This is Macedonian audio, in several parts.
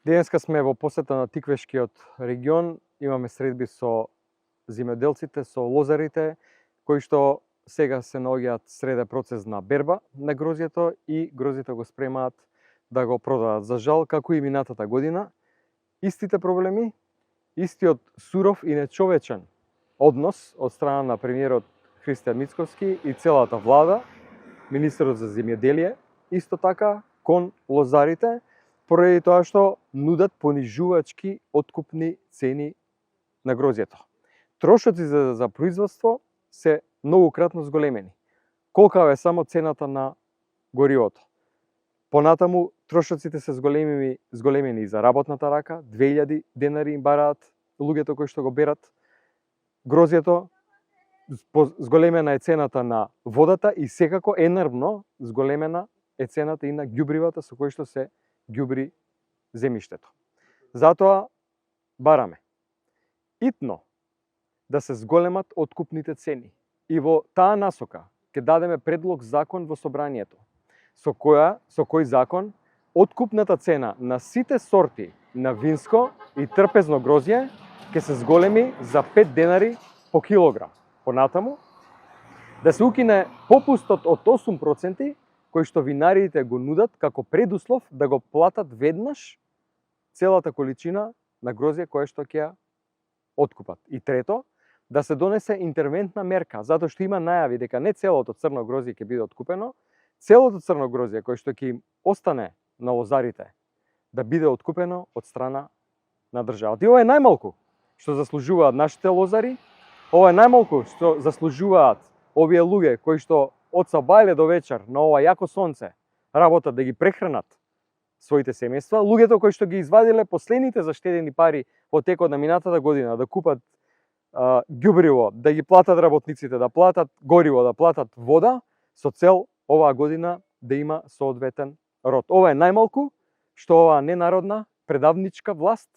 Денеска сме во посета на Тиквешкиот регион, имаме средби со земјоделците, со лозарите, кои што сега се наоѓаат среде процес на берба на грозјето и грозјето го спремаат да го продадат. За жал, како и минатата година, истите проблеми, истиот суров и нечовечен однос од страна на премиерот Христијан Мицковски и целата влада, министерот за земјоделие, исто така кон лозарите, поради тоа што нудат понижувачки откупни цени на грозјето. Трошоци за производство се многократно зголемени. Колкава е само цената на горивото. Понатаму трошоците се зголемени и за работната рака, 2000 денари им бараат луѓето кои што го берат грозјето, зголемена е цената на водата и секако енервно зголемена е цената и на ѓубривата со кои што се ѓубри земјиштето. Затоа бараме итно да се зголемат откупните цени и во таа насока ќе дадеме предлог закон во собранието со кој закон откупната цена на сите сорти на винско и трпезно грозје ќе се зголеми за 5 денари по килограм. Понатаму да се укине попустот од 8% кој што винарите го нудат како предуслов да го платат веднаш целата количина на грозје која што ќе ја откупат. И трето, да се донесе интервентна мерка, затоа што има најави дека не целото црно грозје ќе биде откупено, целото црно грозје кој што ќе им остане на лозарите да биде откупено од страна на државата. И ова е најмалку што заслужуваат нашите лозари, ова е најмалку што заслужуваат овие луѓе кои што од сабајле до вечер на ова јако сонце работат да ги прехранат своите семејства, луѓето кои што ги извадиле последните заштедени пари во текот на минатата година да купат ѓубриво, да ги платат работниците, да платат гориво, да платат вода, со цел оваа година да има соодветен род. Ова е најмалку што оваа ненародна предавничка власт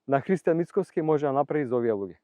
на Христијан Мицковски може да направи за овие луѓе.